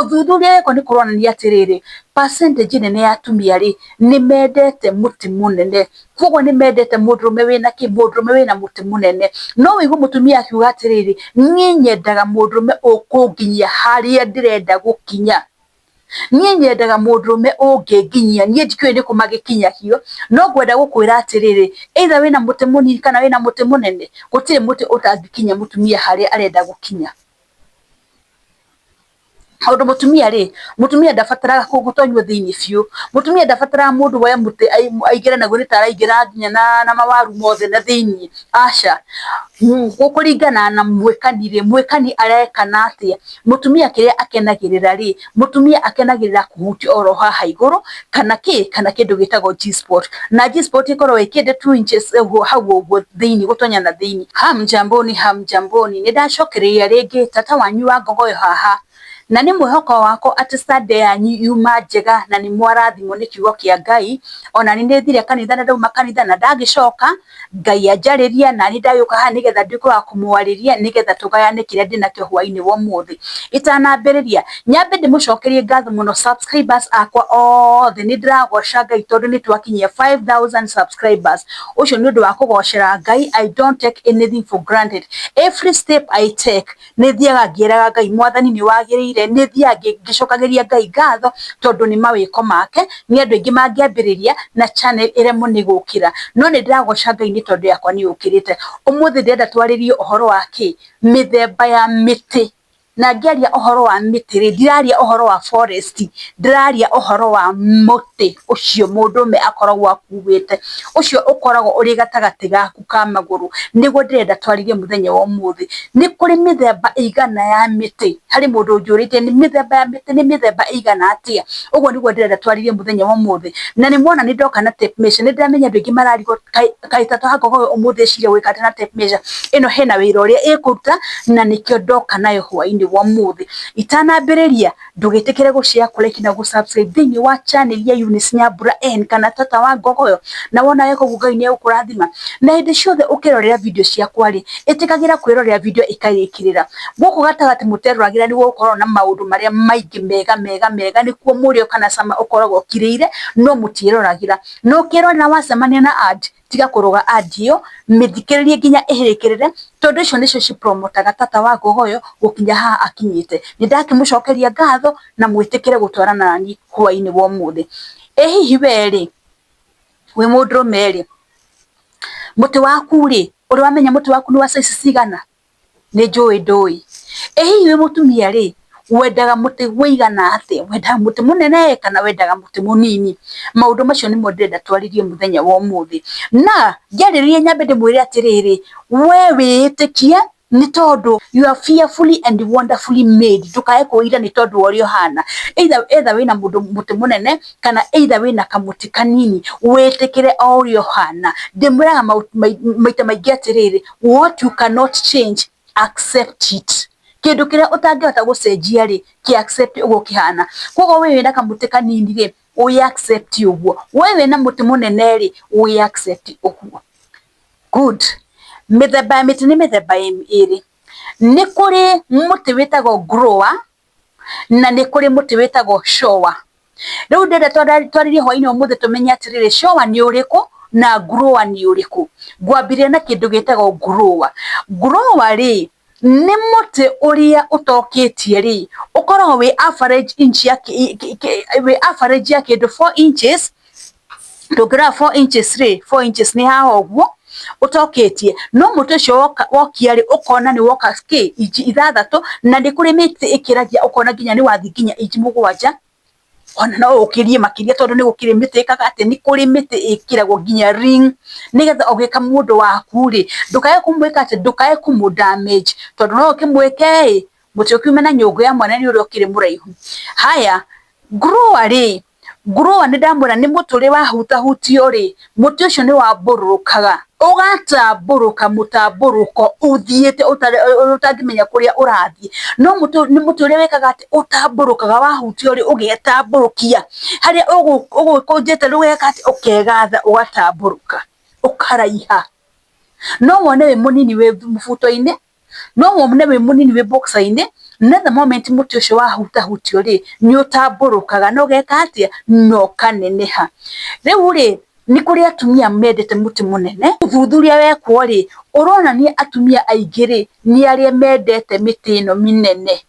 Uthuthuria ko ni kuronania atiriri percentage nene ya atumia ri ni mendete muti munene koguo ni mendete mundurume wina mundurume wina muti munene no wigu mutumia akiuga atiriri nie nyendaga mundurume ukunginyia haria ndirenda gukinya nie nyendaga mundurume unginginyia nie ndikwe ni kumagikinya hiyo no gwenda gukwira atiriri either wina muti munini kana wina muti munene gutire muti utangikinya mutumia haria arenda gukinya Audo mutumia ndafatara kugutonywo thiini fiu mutumia ndafatara mundu we muti aigira na guri taraigira nginya na mawaru mothe na thiini aca gukuringana na mwekani arekana atia mutumia kiria akenagirira ri mutumia akenagirira kuhuti oro haha iguru kana kindu gitagwo G-spot na G-spot ikorwo ikinde 2 inches hau thiini gutonya na thiini hamjamboni ni ndacokereria ringi tata wanyu wa ngogoyo haha na ni mwihoko wako ati Sunday yanyu yuma njega na ni mwarathimo ni kiugo kia Ngai ona ni ndithire kanitha na ndauma kanitha na ndagicoka Ngai anjariria na ni ndayuka ha nigetha ndikwa kumwariria nigetha tugayane kiria ndinakio hwaini wa muthi itanambiriria nyambe ndimucokerie ngatho muno subscribers akwa othe ni ndiragoca Ngai tondu ni twakinyia 5000 subscribers ucio ni undu wa kugocera Ngai. I don't take anything for granted. Every step I take ni thiaga ngieraga Ngai mwathani ni wagirire ni thiaga ngicokagiria Ngai ngatho tondu ni mawiko make ni andu aingi mangiambiriria na channel ire muni gukira no ni ndiragoca Ngai ni tondu yakwa ni ukirite umuthi ndenda twaririe uhoro wa mithemba ya miti na ngiaria uhoro wa miti ndiraria uhoro wa forest ndiraria uhoro wa muti ucio mundume akoragwo akuwite ucio ukoragwo uri gatagati gaku ka maguru niguo ndenda twaririe muthenya wa umuthi ni kuri mithemba igana ya miti hari mundu njurite ni mithemba ya miti ni mithemba igana atia uguo niguo ndenda twaririe muthenya wa umuthi na ni muona ni ndoka na tape measure ni ndamenya andu ingi mararigo kaitatu hagogo umuthi ciria wikate na tape measure ino hena wira uria ikuruta na nikio ndoka nayo hwaini wa muthi itanambiriria ndugitikire gushare kuleki na gusubscribe thiini wa channel ya Eunice Nyambura N kana tata wa ngogoyo na wona yeko Ngai ni ukurathima na hindi ciothe ukirorera video ciakwa ri itikagira kwirorera video ikarikirira guku gatagati muteruragira ni gukorwo na maundu maria maingi mega nikuo murio kana sama ukoragwo kiriire no mutieroragira no kirorera wacemania na ad tiga kuruga adio mithikiririe nginya ihirikirire tondu icio nicio ci promotaga tata wa ngogoyo gukinya ha akinyite ni ndakimucokeria ngatho na mwitikire gutwarana nani hwaini wa umuthi hihi weri we mundurume ri muti waku ri uri wamenya muti waku ni wa size cigana ni njui ndui hihi we mutumia ri wendaga muti wigana ate wendaga muti munene kana wendaga muti munini maundu macio ni ndenda twaririe muthenya wa umuthi na njaririe nyambe ndimwire atiriri we witikie ni tondu you are fearfully and wonderfully made tukae kuira ni tondu wario hana either wina muti munene kana either wina kamuti kanini witikire orio hana ndimwiraga maita maingi atiriri what you cannot change accept it kindu kiria utangihota gucenjia ri ki accept ugo kihana kogo we wina kamuti kanini ri we accept ugo we wina muti munene ri we accept ugo good mithemba ya miti ni mithemba iri ni kuri muti witagwo grower na ni kuri muti witagwo shower riu ndenda twaririe hwaini umuthi tumenye atiriri shower ni uriku na grower ni uriku ngwambiria na kindu gitagwo grower ri ni muti uria utokitie ri ukoragwo wi average inch ya wi average ya kindu 4 inches ndugira 4 inches ri 4 inches ni ha ogwo utokitie no muti ucio wokia ri ukona ni woka inch ithathatu na ndi kuri miti ikiragia ukona nginya ni wathi nginya inch 7 ona no ukirie makiria tondu ni gukire miti ikaga ati ni kuri miti ikiragwo nginya ring nigetha ugika mundu waku ri ndukae kumwika ati ndukae kumu damage tondu no ukimwike muti ukiume na nyungu ya mwana ni uri ukire muraihu haya grower ni ndamwira ni muti uri wahutahutio ri muti ucio ni waburukaga ugatamburuka mutamburuko uthiete utangimenya kuria urathie no ni muti uria wekaga ati utamburukaga wahutio ri ugetamburukia haria ugukunjete rugeka ati ukegatha ugatamburuka ukaraiha no wone we munini we mufuto-ini no wone we munini we boxer-ini na the moment muti ucio wahutahutio ri ni utamburukaga no geka atia no kaneneha. Riu ri ni kuri atumia mendete muti munene. Uthuthuria wekwo ri urona ni atumia aingĩ ri ni aria mendete miti ino minene.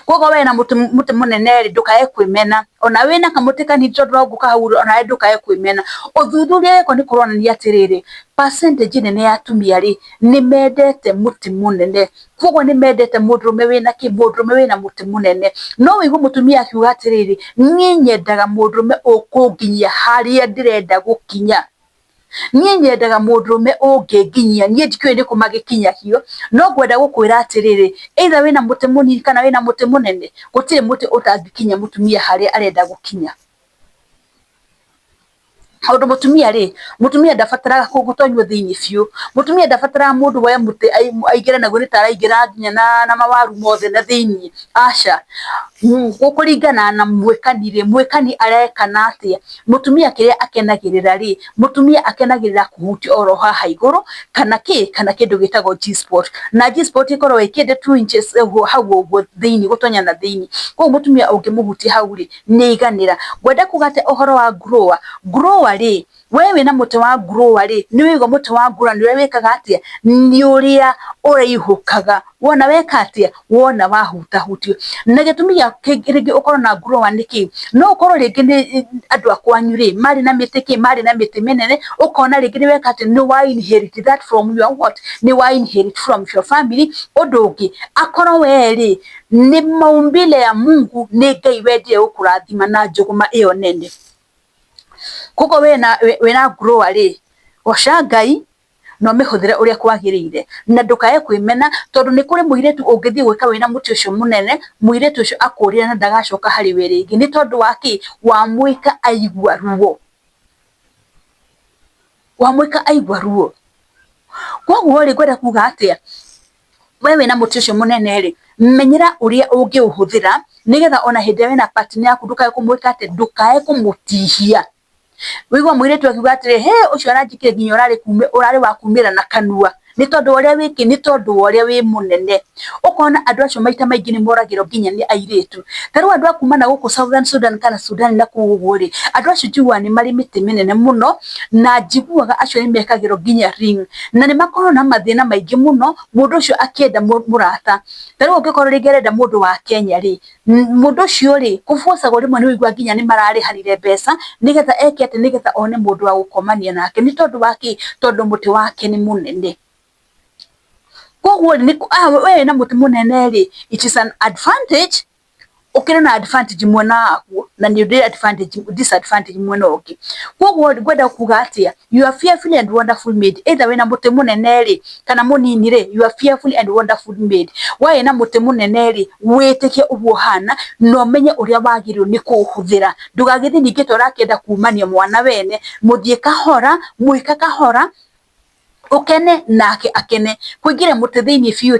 Koguo we na muti munene ri ndukae kwimena, ona wina kamuti kanini tondu no guka hau ona ndukae kwimena. Uthuthuria wekwo ni kuronania atiriri percentage nene ya atumia ri ni mendete muti munene. Koguo ni mendete mundurume wina mundurume wina muti munene. No wigu mutumia akiuga atiriri nie nyendaga mundurume ukunginyia haria ndirenda gukinya, nie nyendaga mundurume unginginyia, nie ndikĩũĩ nĩ kũ magikinyagio, no ngwenda gukwĩra atiriri either wina muti munini kana wina muti munene, gũtirĩ muti ũtangĩkinya mutumia haria arenda gukinya. Maundu mutumia ri, mutumia ndabataraga gũtonywo thiini biũ. Mutumia ndabataraga mundu woe muti aingĩre naguo nĩ ta araingĩra nginya na mawaru mothe na thiini, aca. Gũkũringana na mwĩkani ri, mwĩkani arekana atia. Mutumia kĩrĩa akenagĩrĩra ri, mutumia akenagĩrĩra kũhutio oro haha igũrũ kana kĩndũ gĩtagwo G-spot, na G-spot ĩkorwo ĩ kĩndũ 2 inches hau ũguo thiini, gũtonya na thiini. Koguo mutumia ũngĩmũhutia hau ri nĩ aiganĩra. Ngwenda kuuga atĩ ũhoro wa grower, grower ri, we wina muti wa grower ri ni wigo muti wa grower ni wekaga atia, ni uria uraihukaga wona weka atia, wona wahutahutio. Na gĩtũmi gĩa rĩngĩ ũkorwo na grower nĩkĩ, no ũkorwo rĩngĩ nĩ andũ akwanyu ri mari na mĩtĩ kĩ, mari na mĩtĩ mĩnene, ũkona rĩngĩ nĩ weka atĩ nĩ wa inherit that from your what, nĩ wa inherit from your family. Ũndũ ũngĩ akorwo we ri nĩ maumbile ya Mungu, nĩ Ngai wendire gũkũrathima na njũgũma ĩyo nene. Koguo wina grower ri, goca Ngai no mihuthire uria kwagiriire, na ndukae kwimena tondu ni kuri muiretu ungithie gwika wina muti ucio munene, muiretu ucio akurira na ndagacoka hari we ringi ni tondu waki wa mwika aigua ruo, wa mwika aigua ruo. Koguo ri ngwenda kuga atia, we wina muti ucio munene ri menyera uria ungiuhuthira nigetha ona hindi wina partner yaku ndukae kumwika ati, ndukae kumutihia. Wigwa muiretu akiuga atiri he ucio aranjikire nginya urari wa kumira na kanua ni tondu uria wiki, ni tondu uria wi munene. Ukona andu acio maita maingi ni moragiro nginya ni airetu. Taru andu akuma na guku Southern Sudan kana Sudan na kuguo ri, andu acio njiguaga ni mari miti minene muno, na njiguaga acio ni mekagiro nginya ring, na ni makorwo na mathina maingi muno mundu ucio akienda murata. Taru ungikorwo ringi arenda mundu wa Kenya ri, mundu ucio ri kubocago rimwe ni wigua nginya ni marariharire mbeca nigetha eke ati, nigetha one mundu wa gukomania nake, ni tondu waki, tondu muti wake ni munene. Koguo ni we na muti munene ri, it is an advantage. Ukira na advantage mwena waku na ni disadvantage mwena uki. Koguo ngwenda kuga atia, you are fearfully and wonderful made. Either we na muti munene ri kana munini ri, you are fearfully and wonderful made. We na muti munene ri witikie uguo hana no menye uria wagirirwo ni kuuhuthira. Ndugagithi ningi torakenda kumania mwana wene, muthie kahora, muika kahora, ukene nake akene. Kuingira muti thiini biu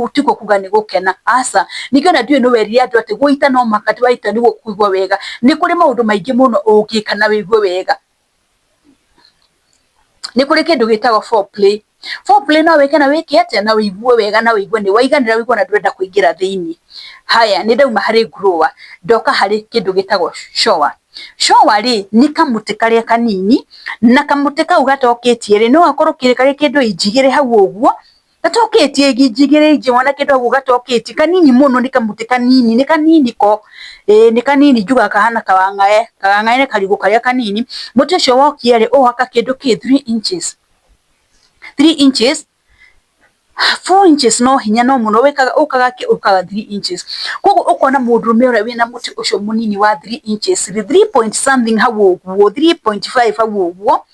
tiko kuga ni gukena, asa nikiona ndiwe no werire andu ati guita no makati waita ni gukuigwa wega. Ni kuri maundu maingi muno ungika na wigwe wega. Ni kuri kindu gitagwo foreplay. Foreplay no weke na wiki ati na wigwe wega, na wigwe ni waiganira, wigwe na ndurenda kuingira thiini. Haya ni ndauma hari grower, ndoka hari kindu gitagwo shower. Shower ri ni kamuti karia kanini, na kamuti kau gatoketie ri no akorwo kire karia kindu injigire hau uguo, gatoketie injigire inji wana kindu hau gatoketie kanini muno, ni kamuti kanini, ni kanini ko ni kanini juga kahana kawangae ni karigu karia kanini. Muti ucio wokie ri uhaka kindu ki 3 inches, 3 inches 4 inches no hinya no muno wekaga ukaga 3 inches. Koguo ukona mundurume uria wina muti ucio munini wa 3 inches 3 point something hau uguo, 3.5 hau uguo,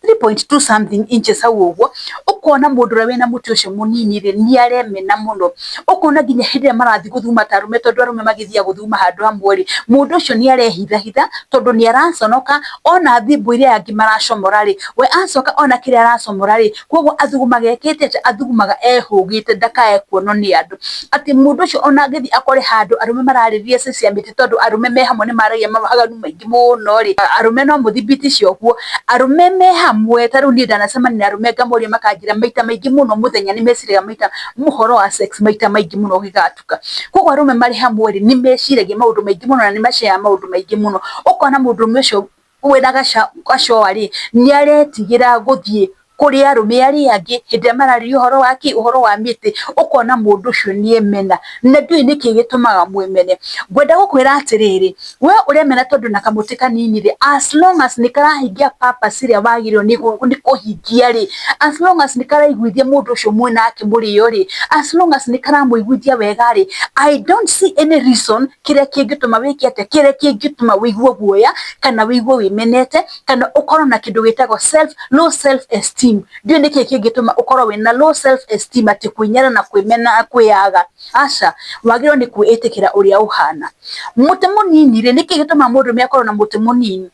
3.2 something inches hau uguo. Ukona mundu uria wina muti ucio munini ri ni aremena muno. Ukona nginya hindi marathi guthuma tarume, tondu arume magithia guthuma handu hamwe ri mundu ucio ni arehitha tondu ni araconoka, ona thimbu iria yangi maracomora ri we acoka ona kiria aracomora ri. Koguo athugumaga ekite ati, athugumaga ehugite ndakae kuono ni andu ati mundu ucio ona ngithi akore handu arume mararirie cia miti, tondu arume me hamwe ni maragia mawaganu maingi muno ri. Arume no muthibiti cio guo, arume me amwe taru ni ndanacema na arume ngamoria makanjira maita maingi muno muthenya ni meciragia maita muhoro wa sex maita maingi muno gigatuka koguo arume mari hamwe ni meciragia maundu maingi muno na ni macea maundu maingi muno ukona mundu ucio wena gacoa ri ni aretigira guthie kuri arume ari angi hinde marari uhoro wa miti ukona mundu ucio ni emena na ndui niki gitumaga mwemene gwenda gukwira atiriri we uremena tondu na kamuti kanini ri as long as nikarahingia purpose ria wagirwo ni kuhingia ri as long as nikaraiguithia mundu ucio mwenake murio ri as long as nikaramuiguithia wega ri I don't see any reason kire kingituma wikiate kire kingituma wigwo guoya kana wigwo wimenete kana ukorwo na kindu gitagwo low self esteem ndio niki kingituma ukorwo wina low self esteem ati kwinyara na kwimena kwiaga aca wagirwo ni kwiitikira uria uhana muti munini ri niki gituma mundu mekorwo na muti munini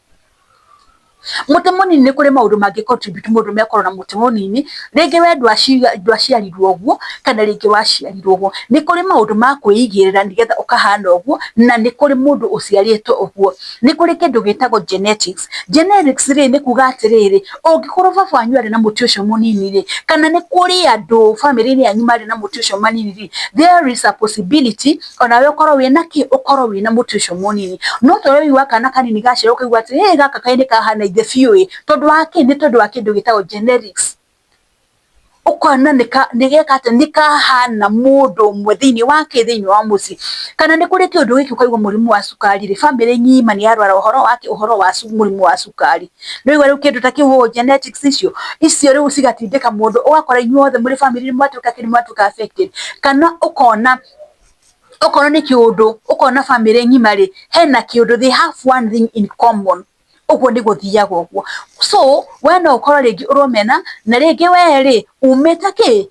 ni kuri maundu mangi contribute mundu mekorwo na muti munini ringi we ndwaciarirwo guo kana ringi waciarirwo guo ni kuri maundu ma kwigirira nigetha ukahana uguo na ni kuri mundu uciaritwo uguo ni kuri kindu gitagwo genetics ri ni kuga atiriri ungikorwo baba wanyu ari na muti ucio munini ri kana ni kuri andu family ni anyu mari na muti ucio munini ri there is a possibility ona we ukorwo wina ukorwo wina muti ucio munini no to we wakana kanini gacira ukaigwa ati gaka kaini kahana the few tondu wa kindu gitagwo genetics ukona nigekate nikahana mundu umwe thiini wa muci kana ni kuri kindu giki ukaigwa murimu wa sukari ri family nyima ni arwara uhoro wa murimu wa sukari no igwa riu kindu ta kiu genetics icio riu cigatindika mundu ugakora inyuothe muri family mwatuka affected kana ukona ni kiundu ukona family nyima ri hena kiundu they have one thing in common uguo ni guthiaga uguo so wena ukora ringi uromena na ringi weri umete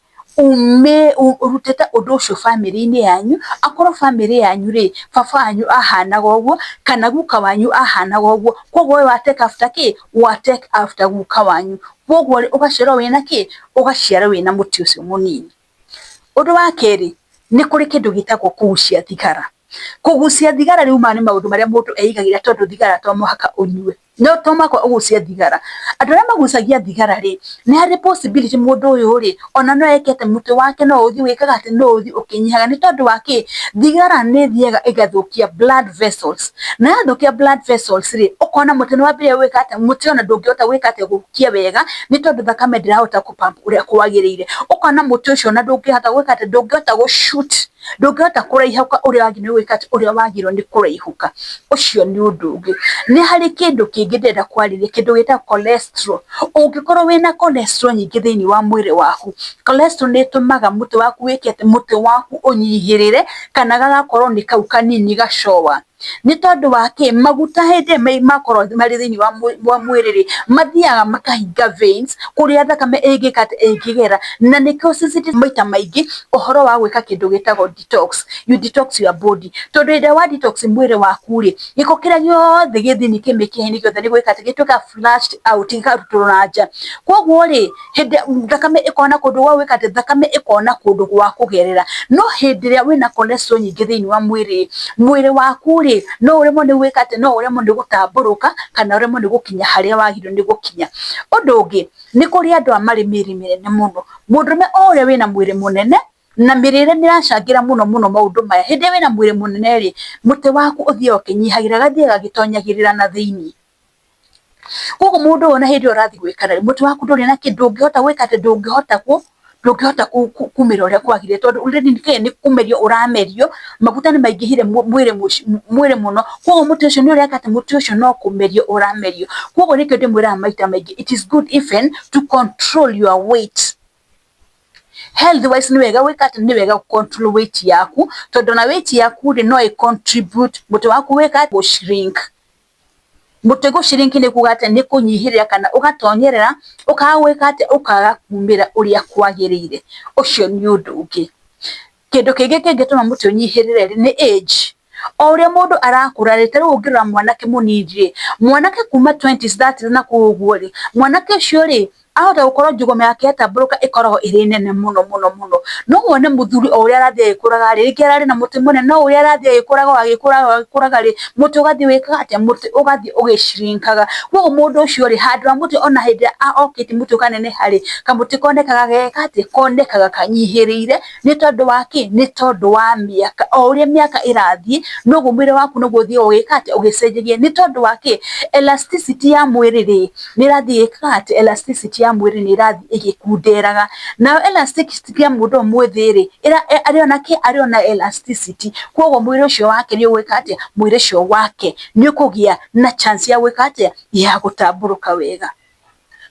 urutete undu ucio family ni yanyu akorwo family yanyu ri baba wanyu ahanaga uguo kana guka wanyu ahanaga uguo koguo wa take after guka wanyu koguo ugacira wina ugaciara wina muti ucio munini undu wa keri ni kuri kindu gitagwo kugucia thigara riu mani maundu maria mundu eigagira tondu thigara to muhaka unyue no to mako ugucia thigara andu aria magucagia thigara ri ni hari possibility mundu uyu ri ona no ekete muti wake no uthi wikaga ati no uthi ukinyihaga ni tondu wake thigara ni thiega igathukia blood vessels na yathukia blood vessels ri ukona muti ni wambire wika ati muti ona ndungihota wika ati gukia wega ni tondu thakame ndirahota kupump uria kwagirire ukona muti ucio na ndungihota wika ati ndungihota gushoot ndungihota kuraihuka uria wagirire wika ati uria wagirwo ni kuraihuka ucio ni undu ungi ni hari kindu kingi ndenda kwariria kindu gita cholesterol ungikorwo wina cholesterol nyingi thiini wa mwiri waku cholesterol ni tumaga muti waku wikete muti waku unyihirire kana gagakorwo ni kau kanini gacoa ni tondu wake maguta hinde makorwo mari thiini wa mwiri ri mathiaga makahinga veins kuria thakame ingigera na nikio sensitive maita maingi uhoro wa gwika kindu gitagwo detox you detox your body tondu inde wa detox mwiri waku ri giko kiria giothe githini kimikihini giothe ni gwika gituka flushed out ikarutwo na nja koguo ri hinde thakame ikona kundu wa gwika thakame ikona kundu gwa kugerera no hindi ria wina cholesterol nyingi thiini wa mwiri waku ri no uremo ni gwika no uremo ni gutamburuka kana uremo ni gukinya haria wagirwo ni gukinya undu ungi ni kuri andu amari miri minene muno mundume ore wina mwiri munene na mirire ni racangira muno maundu maya hindi wina mwiri munene ri muti waku uthie ukinyihagira gathie gagitonyagirira na thiini koguo mundu ona hindi urathi gwikara muti waku nduri na kindu ungihota gwika ndungihota kumira uria kwagire tondu already ni kumerio uramerio maguta ni maingihire mwiri muno koguo muti ucio ni uria muti ucio no kumerio uramerio koguo nikio ndimwira maita maingi it is good even to control your weight health wise ni wega wikate ni wega control weight yaku tondu na weight yaku ri no contribute muti waku wika go shrink muti go shrink ni kugate ni kunyihirira kana ugatonyerera ukawika ati ukaga kumira uria kwagirire ucio ni undu ungi kindu kingi kingituma muti unyihirire ni age oria mundu arakura rite ru ungira mwanake muniri mwanake kuma 20s that na kuguo ri mwanake ucio ri ahota gukorwo njuguma yake yatamburuka ikoragwo iri nene muno no wone muthuri o uria arathie agikuraga ri rĩngĩ ararĩ na muti munene no uria arathie agikuraga ri muti ugathie wikaga atia muti ugathie ugishrinkaga koguo mundu ucio ri handu wa muti ona hindi okiti muti kanene hari kamuti konekaga geka atia konekaga kanyihiriire ni tondu wa ki ni tondu wa miaka o uria miaka irathie noguo mwiri waku noguo uthie ugika atia ugicenjagia ni tondu wa ki elasticity ya mwiri ri ni rathie ikaga atia elasticity ya mwiri ni rathie igikunderaga na elasticity ya mundu mwithi ri ariona elasticity koguo mwiri ucio wake ni ugwika atia mwiri ucio wake ni ukugia na chance ya gwika atia ya gutamburuka wega.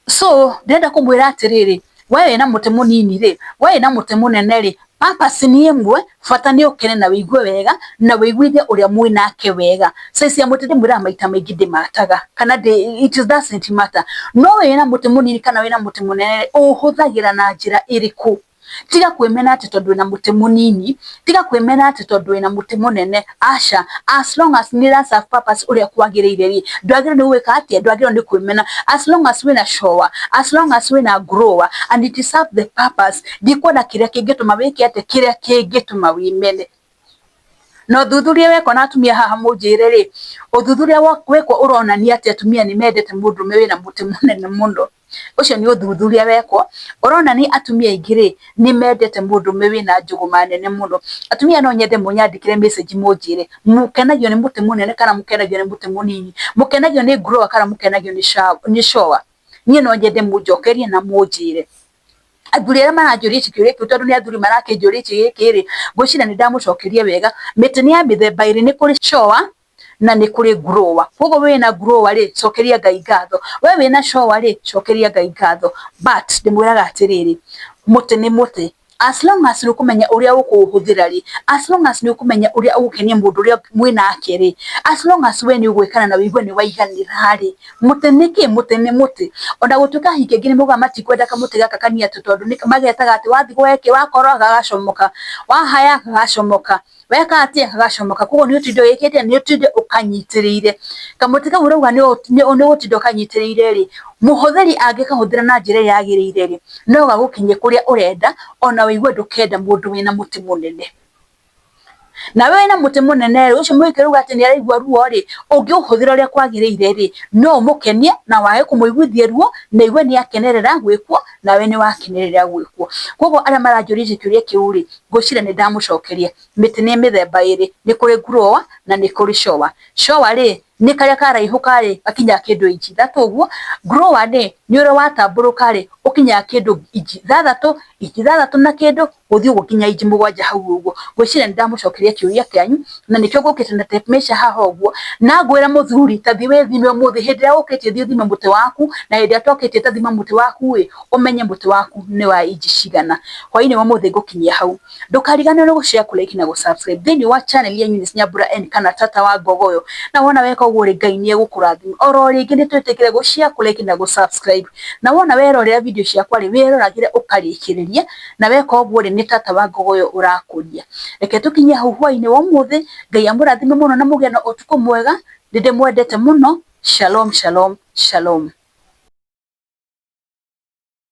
So ndenda kumwira atiriri wewe na muti munini ri wewe na muti munene ri purpose ni imwe bata ni ukene na wigue wega na wiguithie uria mwinake wega size ya muti ndimwira maita maingi ndimataga kana it doesn't matter no wewe na muti munini kana wewe na muti munene uhuthagira na njira iriku tiga kwemena ati tondu wina muti munini tiga kwemena ati tondu wina muti munene asha as long as ni serve purpose uria kwagiriire ri ndwagire ni gwika ati ndwagire ni kwemena as long as wina shower as long as wina grower and it serve the purpose ndikwona kiria kingituma wiki ati kiria kingituma wimene no thuthuria weko na atumia haha munjire ri uthuthuria weko uronania ati atumia ni mendete mundu wina muti munene muno ucio ni uthuthuria weko urona ni atumia ingire ni mendete mundu wina njuguma nene muno atumia no nyende munyandikire message munjire mukenagio ni muti munene kana mukenagio ni muti munini mukenagio ni grower kana mukenagio ni shower nie no nyende munjokerie na munjire athuri aria maranjuria kiuria kiu tondu ni athuri marakinjuria giki ri ngwicira ni ndamucokerie wega miti ni ya mithemba iri ni kuri shower na ni kuri grower koguo we na grower ri cokeria Ngai ngatho we na shower ri cokeria Ngai ngatho but ndimwiraga atiriri muti ni muti as long as ukumenya uria ukuhuthira ri as long as ukumenya uria ugukenia mundu uria mwinake ri as long as we ni ugwikana na wigue ni waiganira ri muti niki muti ni muti ona gutuka hike ngini muga matikwenda kamuti gaka kania tondu ni magetaga ati wathi gweke wakoro gagacomoka wahaya gagacomoka weka atia gagacomoka koguo ni utindo wikite ni utindo ukanyitiriire kamuti kau urauga ni utindo kanyitiriire ri muhuthiri angikahuthira na njira yagiriire ri no gagukinye kuria urenda ona wigue ndukenda mundu wina muti munene na wewe na muti munene ucio mwikiruga ati ni araigua ruo ri ungiuhuthira uria kwagiriire ri no mukenie na wae kumuiguithia ruo na igwe ni akenerera gwikwo na we ni wakenerera gwikwo koguo aria maranjuria kiuria kiu ri ngwicira ni ndamucokeria miti ni mithemba iri ni kuri grower na ni kuri shower shower ri ni karia karaihuka ri akinya kindu inchi thatu uguo grower ni uri watamburuka ri ukinya kindu inchi thatu na kindu uthio gukinya inchi mugwanja hau uguo ngwicira ni ndamucokeria kiuria kianyu na nikio ngukite na tape measure haha uguo na ngwira muthuri tathi we thime muthi hindi ya ukitie thio thime muti waku na hindi atokitie tathima muti waku wi umenye muti waku ni wa inchi cigana hwaini wa muthi ngukinyia hau ndukarigane no gushare kulike na gusubscribe thini wa channel ya Eunice Nyambura N kana Tata wa Ngogoyo na wona weka uguo ri Ngai ni egukurathima oro ringi ni twitikire gushare kulike na gusubscribe na wona werorera video ciakwa ri weroragire ukarikiriria na weka uguo ri ni Tata wa Ngogoyo urakuria reke tukinyia hau hwaini wa muthi Ngai amurathime muno na mugia na utuku mwega ndimwendete muno shalom shalom shalom.